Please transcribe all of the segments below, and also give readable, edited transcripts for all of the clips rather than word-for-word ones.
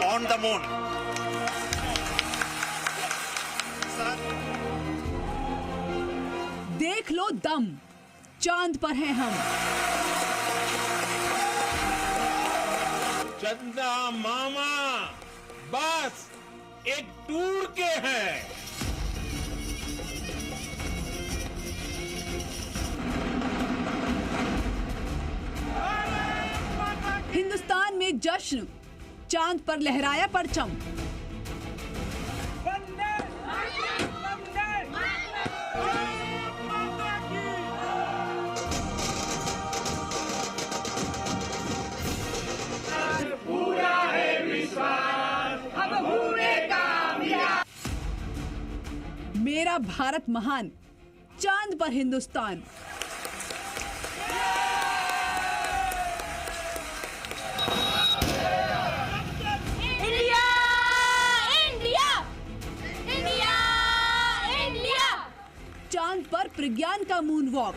on the moon. देख लो दम, चांद पर हैं हम। चंदा मामा बस एक टूर के हैं। हिंदुस्तान में जश्न, चांद पर लहराया परचम। पूरा है विश्वास, हम हुए कामयाब। मेरा भारत महान, चांद पर हिंदुस्तान। चांद पर प्रज्ञान का मून वॉक।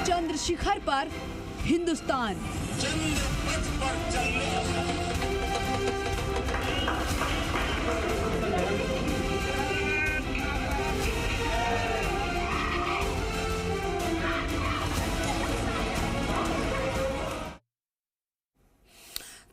चंद्रशिखर पर हिंदुस्तान। चंद्र पथ पर चलने।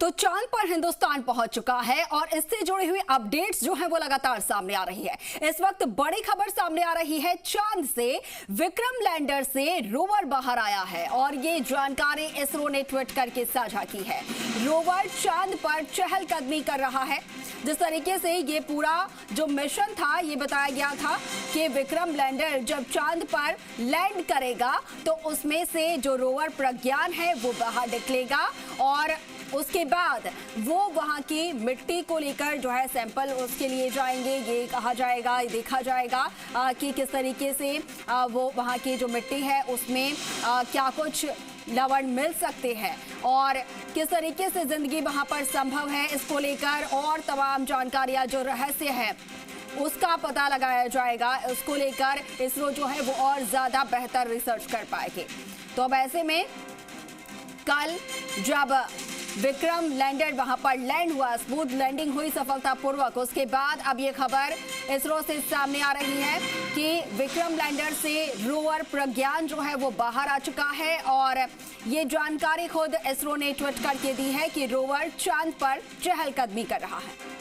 तो चांद पर हिंदुस्तान पहुंच चुका है और इससे जुड़ी हुई अपडेट्स जो हैं वो लगातार सामने आ रही है। इस वक्त बड़ी खबर सामने आ रही है, चांद से विक्रम लैंडर से रोवर बाहर आया है और ये जानकारी इसरो ने ट्वीट करके साझा की है। रोवर चांद पर चहलकदमी कर रहा है। जिस तरीके से ये पूरा जो मिशन था, ये बताया गया था कि विक्रम लैंडर जब चांद पर लैंड करेगा तो उसमें से जो रोवर प्रज्ञान है वो बाहर निकलेगा और उसके बाद वो वहां की मिट्टी को लेकर जो है सैंपल उसके लिए जाएंगे। ये कहा जाएगा, देखा जाएगा कि किस तरीके से वो वहां की जो मिट्टी है उसमें क्या कुछ लवण मिल सकते हैं और किस तरीके से जिंदगी वहां पर संभव है। इसको लेकर और तमाम जानकारियां जो रहस्य है उसका पता लगाया जाएगा। इसको लेकर इसरो जो है वो और ज्यादा बेहतर रिसर्च कर पाएगी। तो अब ऐसे में कल जब विक्रम लैंडर वहां पर लैंड हुआ, स्मूथ लैंडिंग हुई सफलतापूर्वक, उसके बाद अब ये खबर इसरो से सामने आ रही है कि विक्रम लैंडर से रोवर प्रज्ञान जो है वो बाहर आ चुका है और ये जानकारी खुद इसरो ने ट्वीट करके दी है कि रोवर चांद पर चहलकदमी कर रहा है।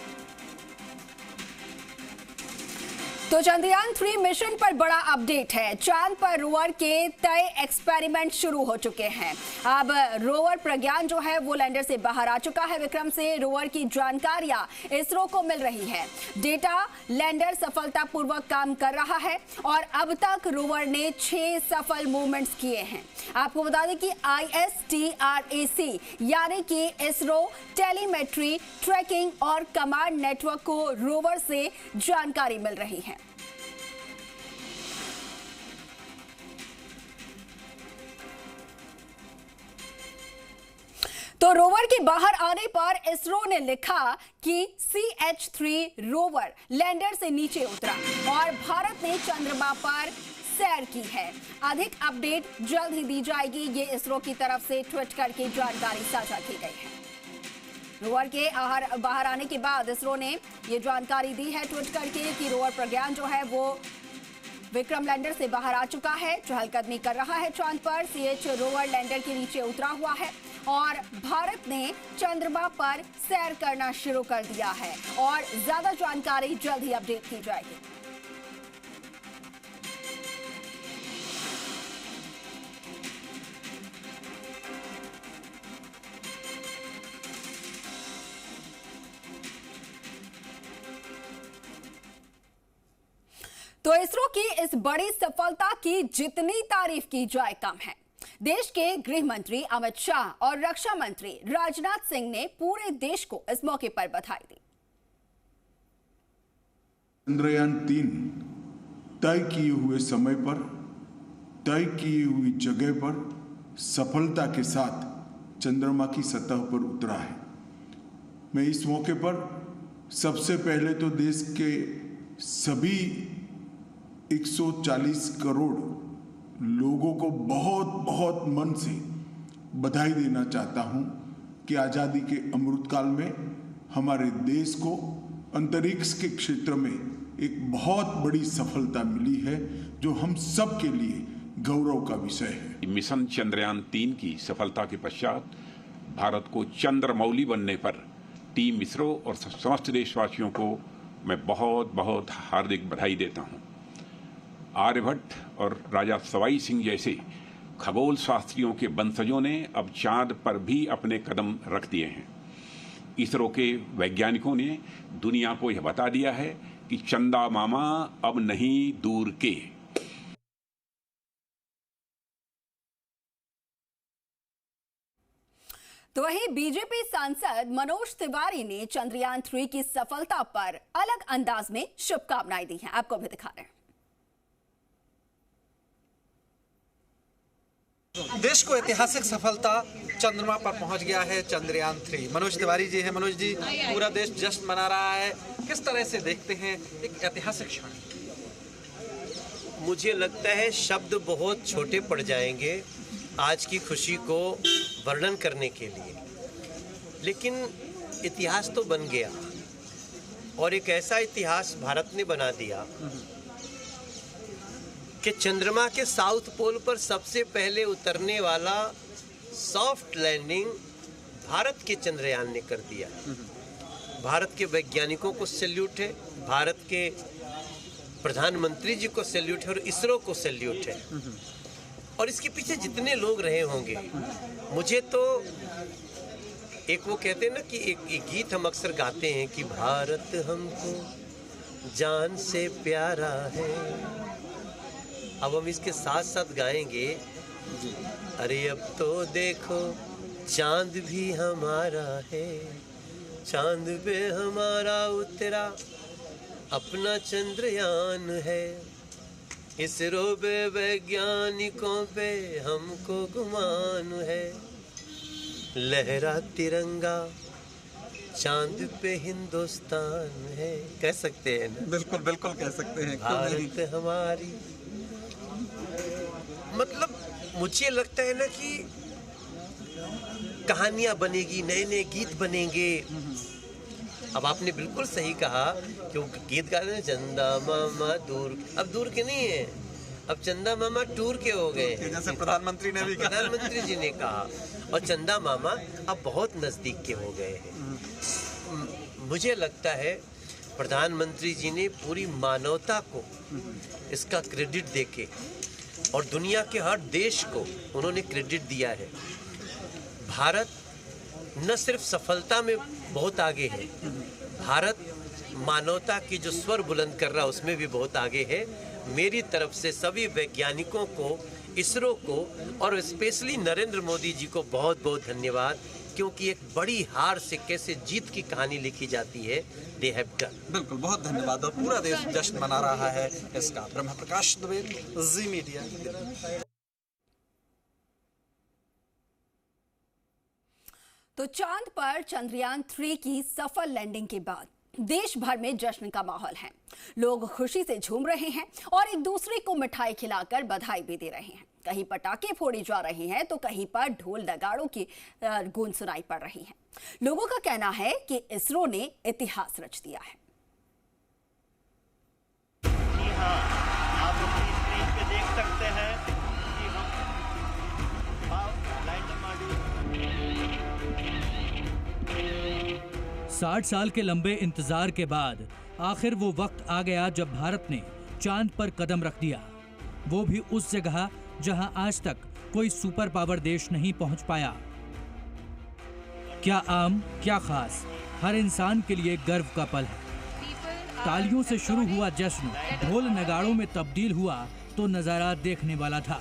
तो चंद्रयान 3 मिशन पर बड़ा अपडेट है। चांद पर रोवर के तय एक्सपेरिमेंट शुरू हो चुके हैं। अब रोवर प्रज्ञान जो है वो लैंडर से बाहर आ चुका है। विक्रम से रोवर की जानकारियां इसरो को मिल रही है। डेटा लैंडर सफलतापूर्वक काम कर रहा है और अब तक रोवर ने 6 सफल मूवमेंट्स किए हैं। आपको बता दें कि ISTRAC यानी कि इसरो टेलीमेट्री, ट्रैकिंग और कमांड नेटवर्क को रोवर से जानकारी मिल रही है। तो रोवर के बाहर आने पर इसरो ने लिखा कि CH-3 रोवर लैंडर से नीचे उतरा और भारत ने चंद्रमा पर सैर की है। अधिक अपडेट जल्द ही दी जाएगी, ये इसरो की तरफ से ट्वीट करके जानकारी साझा की गई है। रोवर के बाहर आने के बाद इसरो ने ये जानकारी दी है ट्वीट करके कि रोवर प्रज्ञान जो है वो विक्रम लैंडर से बाहर आ चुका है, चहलकदमी कर रहा है चांद पर। CH रोवर लैंडर के नीचे उतरा हुआ है और भारत ने चंद्रमा पर सैर करना शुरू कर दिया है और ज्यादा जानकारी जल्द ही अपडेट की जाएगी। तो इसरो की इस बड़ी सफलता की जितनी तारीफ की जाए कम है। देश के गृह मंत्री अमित शाह और रक्षा मंत्री राजनाथ सिंह ने पूरे देश को इस मौके पर बधाई दी। चंद्रयान 3 तय किए हुए समय पर, तय की हुई जगह पर सफलता के साथ चंद्रमा की सतह पर उतरा है। मैं इस मौके पर सबसे पहले तो देश के सभी 140 करोड़ लोगों को बहुत बहुत मन से बधाई देना चाहता हूं कि आज़ादी के अमृतकाल में हमारे देश को अंतरिक्ष के क्षेत्र में एक बहुत बड़ी सफलता मिली है, जो हम सब के लिए गौरव का विषय है। मिशन चंद्रयान 3 की सफलता के पश्चात भारत को चंद्रमौली बनने पर टीम इसरो और समस्त देशवासियों को मैं बहुत बहुत हार्दिक बधाई देता हूं। आर्यभट्ट और राजा सवाई सिंह जैसे खगोल शास्त्रियों के वंशजों ने अब चांद पर भी अपने कदम रख दिए हैं। इसरो के वैज्ञानिकों ने दुनिया को यह बता दिया है कि चंदा मामा अब नहीं दूर के। तो वहीं बीजेपी सांसद मनोज तिवारी ने चंद्रयान 3 की सफलता पर अलग अंदाज में शुभकामनाएं दी हैं। आपको भी दिखा रहे हैं। देश को ऐतिहासिक सफलता चंद्रमा पर पहुंच गया है चंद्रयान 3। मनोज तिवारी जी हैं। मनोज जी, पूरा देश जश्न मना रहा है, किस तरह से देखते हैं एक ऐतिहासिक क्षण? मुझे लगता है शब्द बहुत छोटे पड़ जाएंगे आज की खुशी को वर्णन करने के लिए, लेकिन इतिहास तो बन गया और एक ऐसा इतिहास भारत ने बना दिया कि चंद्रमा के साउथ पोल पर सबसे पहले उतरने वाला सॉफ्ट लैंडिंग भारत के चंद्रयान ने कर दिया। भारत के वैज्ञानिकों को सैल्यूट है, भारत के प्रधानमंत्री जी को सैल्यूट है और इसरो को सैल्यूट है। और इसके पीछे जितने लोग रहे होंगे, मुझे तो एक वो कहते हैं ना कि एक गीत हम अक्सर गाते हैं कि भारत हमको जान से प्यारा है। अब हम इसके साथ साथ गाएंगे, अरे अब तो देखो चांद भी हमारा है, चांद पे हमारा उतरा अपना चंद्रयान है, इसरो पे वैज्ञानिकों पे हमको गुमान है, लहरा तिरंगा चांद पे हिंदुस्तान है। कह सकते हैं ना? बिल्कुल बिल्कुल कह सकते हैं। भारत हमारी, मतलब मुझे लगता है ना कि कहानियां बनेगी, नए नए गीत बनेंगे। अब आपने बिल्कुल सही कहा कि वो गीत गाते हैं चंदा मामा दूर, अब दूर के नहीं है, अब चंदा मामा टूर के हो गए, जैसे प्रधानमंत्री ने भी कहा, प्रधानमंत्री जी ने कहा, और चंदा मामा अब बहुत नजदीक के हो गए हैं। मुझे लगता है प्रधानमंत्री जी ने पूरी मानवता को इसका क्रेडिट देके और दुनिया के हर देश को उन्होंने क्रेडिट दिया है। भारत न सिर्फ सफलता में बहुत आगे है, भारत मानवता की जो स्वर बुलंद कर रहा है उसमें भी बहुत आगे है। मेरी तरफ से सभी वैज्ञानिकों को, इसरो को और स्पेशली नरेंद्र मोदी जी को बहुत बहुत धन्यवाद, क्योंकि एक बड़ी हार से कैसे जीत की कहानी लिखी जाती है, दे हैव डन। बिल्कुल, बहुत धन्यवाद। और पूरा देश जश्न मना रहा है इसका। ब्रह्म प्रकाश दुबे, जी मीडिया। तो चांद पर चंद्रयान 3 की सफल लैंडिंग के बाद देश भर में जश्न का माहौल है। लोग खुशी से झूम रहे हैं और एक दूसरे को मिठाई खिलाकर बधाई भी दे रहे हैं। कहीं पटाखे फोड़े जा रहे हैं तो कहीं पर ढोल नगाड़ों की गूंज सुनाई पड़ रही है। लोगों का कहना है कि इसरो ने इतिहास रच दिया है। जी हाँ, आप अपनी स्क्रीन पे देख सकते हैं कि हम 60 साल के लंबे इंतजार के बाद आखिर वो वक्त आ गया जब भारत ने चांद पर कदम रख दिया, वो भी उस जगह जहां आज तक कोई सुपर पावर देश नहीं पहुंच पाया। क्या आम, क्या खास, हर इंसान के लिए गर्व का पल है। तालियों से शुरू हुआ जश्न ढोल नगाड़ों में तब्दील हुआ तो नजारा देखने वाला था।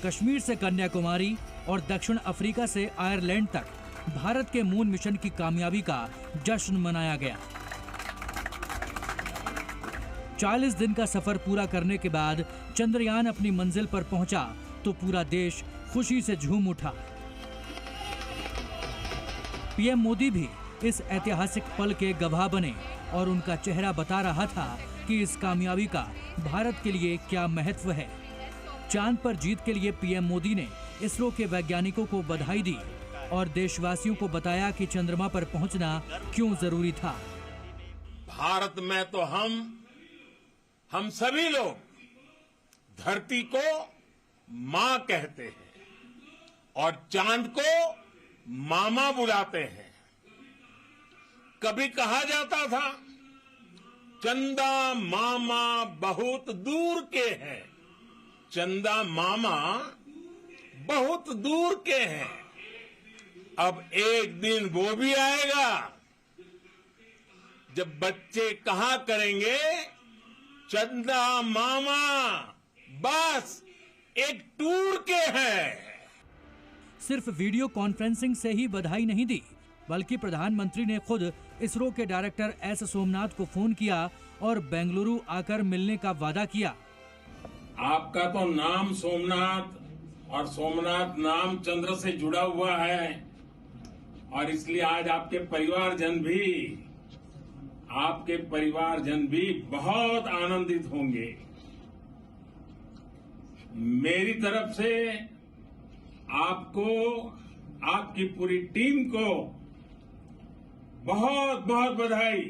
कश्मीर से कन्याकुमारी और दक्षिण अफ्रीका से आयरलैंड तक भारत के मून मिशन की कामयाबी का जश्न मनाया गया। 40 दिन का सफर पूरा करने के बाद चंद्रयान अपनी मंजिल पर पहुंचा तो पूरा देश खुशी से झूम उठा। पीएम मोदी भी इस ऐतिहासिक पल के गवाह बने और उनका चेहरा बता रहा था कि इस कामयाबी का भारत के लिए क्या महत्व है। चांद पर जीत के लिए पीएम मोदी ने इसरो के वैज्ञानिकों को बधाई दी और देशवासियों को बताया कि चंद्रमा पर पहुंचना क्यों जरूरी था। भारत में तो हम सभी लोग धरती को मां कहते हैं और चांद को मामा बुलाते हैं। कभी कहा जाता था चंदा मामा बहुत दूर के हैं, चंदा मामा बहुत दूर के हैं। अब एक दिन वो भी आएगा जब बच्चे कहा करेंगे चंदा मामा बस एक टूर के हैं। सिर्फ वीडियो कॉन्फ्रेंसिंग से ही बधाई नहीं दी, बल्कि प्रधानमंत्री ने खुद इसरो के डायरेक्टर एस सोमनाथ को फोन किया और बेंगलुरु आकर मिलने का वादा किया। आपका तो नाम सोमनाथ और सोमनाथ नाम चंद्र से जुड़ा हुआ है और इसलिए आज आपके परिवारजन भी बहुत आनंदित होंगे। मेरी तरफ से आपको, आपकी पूरी टीम को बहुत बहुत बधाई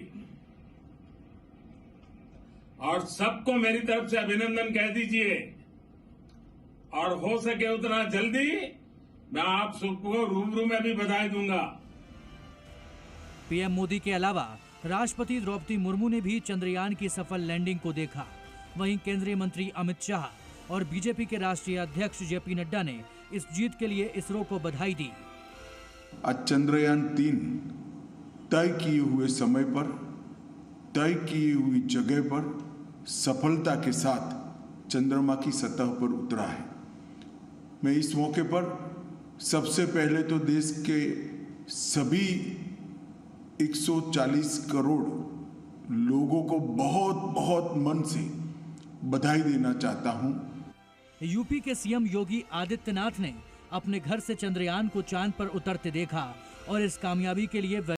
और सबको मेरी तरफ से अभिनंदन कह दीजिए और हो सके उतना जल्दी मैं आप सबको रूबरू में भी बधाई दूंगा। पीएम मोदी के अलावा राष्ट्रपति द्रौपदी मुर्मू ने भी चंद्रयान की सफल लैंडिंग को देखा। वहीं केंद्रीय मंत्री अमित शाह और बीजेपी के राष्ट्रीय अध्यक्ष जेपी नड्डा ने इस जीत के लिए इसरो को बधाई दी। आज चंद्रयान 3 तय किए हुए समय पर, तय की हुई जगह पर सफलता के साथ चंद्रमा की सतह पर उतरा है। मैं इस मौके पर सबसे पहले तो देश के सभी 140 करोड़ लोगों को बहुत बहुत मन से बधाई देना चाहता हूं। यूपी के सीएम योगी आदित्यनाथ ने अपने घर से चंद्रयान को चांद पर उतरते देखा और इस कामयाबी के लिए